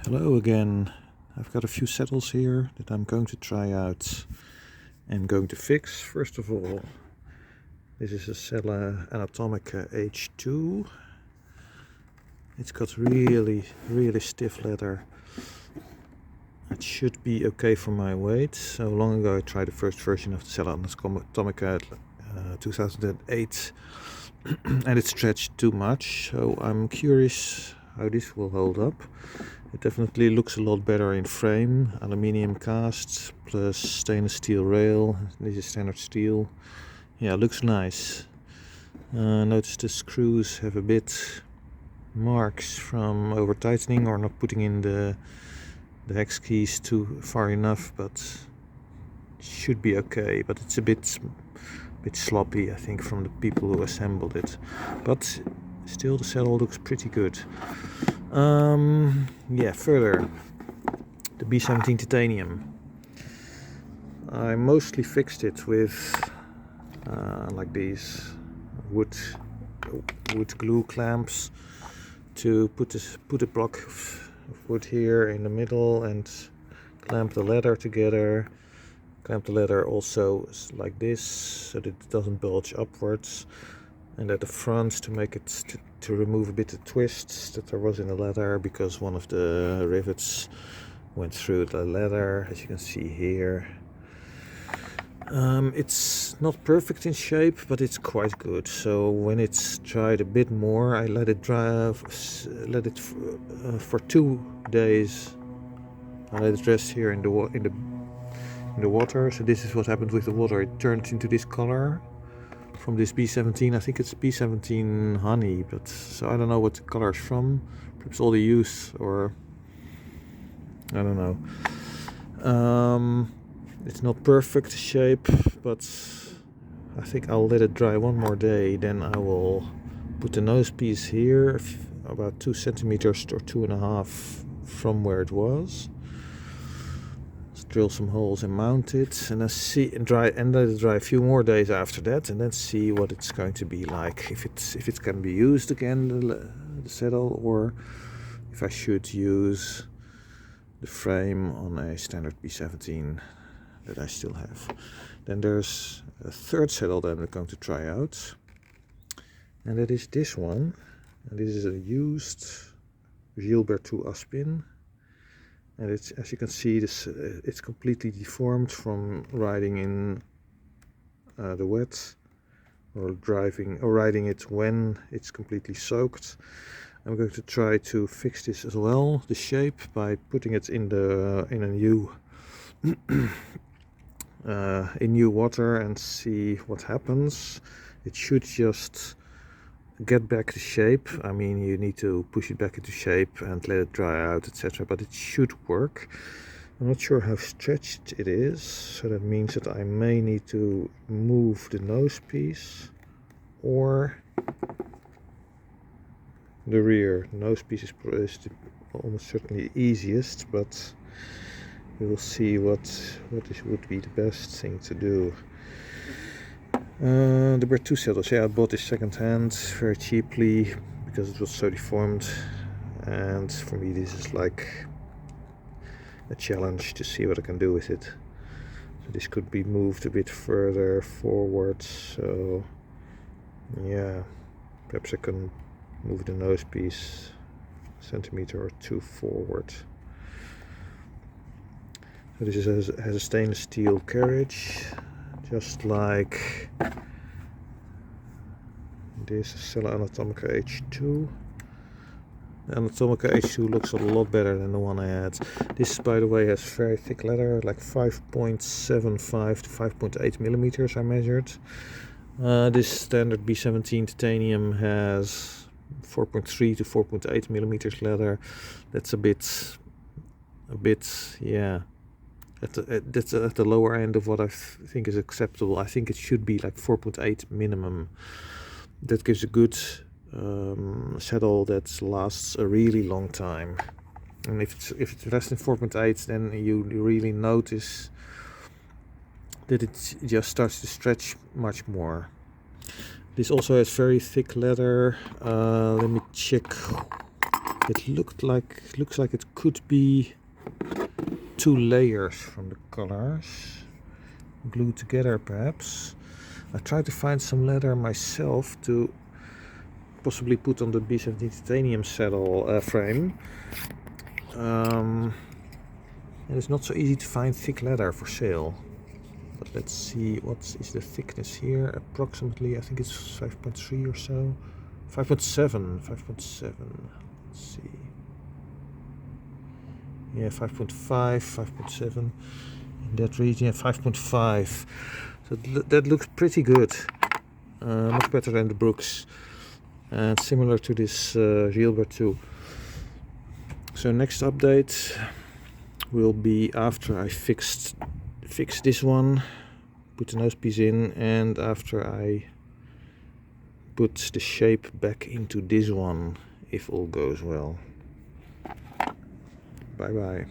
Hello again. I've got a few saddles here that I'm going to try out and going to fix. First of all, this is a Selle Anatomica H2. It's got really stiff leather. It should be okay for my weight. So long ago I tried the first version of the Selle Anatomica 2008 and it stretched too much. So I'm curious how this will hold up. It definitely looks a lot better in frame, aluminium cast plus stainless steel rail. This is standard steel. Yeah, looks nice. Notice the screws have a bit marks from over tightening or not putting in the hex keys too far enough, but it should be okay. But it's a bit sloppy, I think, from the people who assembled it. But still, the saddle looks pretty good. Yeah, further, the B17 titanium. I mostly fixed it with like these wood glue clamps to put a block of wood here in the middle and clamp the leather together. Clamp the leather also like this so that it doesn't bulge upwards, and at the front to make it to remove a bit of twists that there was in the leather because one of the rivets went through the leather, as you can see here. It's not perfect in shape, but it's quite good. So when it's dried a bit more, I let it dry, for 2 days. I let it rest here in the water. So this is what happened with the water. It turned into this color from this B17. I think it's B17 honey, but so I don't know what the color is from. Perhaps all the use, or I don't know. It's not perfect shape, but I think I'll let it dry one more day. Then I will put the nose piece here, about 2 centimeters or 2.5 from where it was. Drill some holes and mount it, and then let it dry a few more days after that, and then see what it's going to be like. If it can be used again, the saddle, or if I should use the frame on a standard B17 that I still have. Then there's a third saddle that I'm going to try out, and that is this one. And this is a used Gilles Berthoud Aspin. And it's, as you can see, it's completely deformed from riding in the wet, or riding it when it's completely soaked. I'm going to try to fix this as well, the shape, by putting it in a new in new water and see what happens. It should just get back to shape. I mean, you need to push it back into shape and let it dry out, etc., but it should work. I'm not sure how stretched it is, so that means that I may need to move the nose piece or the rear. Nose piece is almost certainly easiest, but we will see what would be the best thing to do. The Berthoud saddles, yeah, I bought this second hand very cheaply because it was so deformed, and for me this is like a challenge to see what I can do with it. So this could be moved a bit further forward, so yeah, perhaps I can move the nose piece a centimeter or 2 forward. So this has a stainless steel carriage, just like this Selle Anatomica H2. The Anatomica H2 looks a lot better than the one I had. This, by the way, has very thick leather, like 5.75 to 5.8 millimeters I measured. This standard B17 titanium has 4.3 to 4.8 millimeters leather. That's a bit, yeah. That's at the lower end of what I think is acceptable. I think it should be like 4.8 minimum. That gives a good saddle that lasts a really long time. And if it's less than 4.8, then you really notice that it just starts to stretch much more. This also has very thick leather. Let me check It looks like it could be 2 layers from the colors glued together, perhaps. I tried to find some leather myself to possibly put on the B17 titanium saddle frame. And it's not so easy to find thick leather for sale. But let's see, what is the thickness here? Approximately, I think it's 5.3 or so. 5.7. Let's see. Yeah, 5.5, 5.7. In that region, 5.5. So that looks pretty good. Much better than the Brooks. And similar to this Gilles Berthoud. So next update will be after I fix this one, put the nose piece in, and after I put the shape back into this one, if all goes well. Bye bye.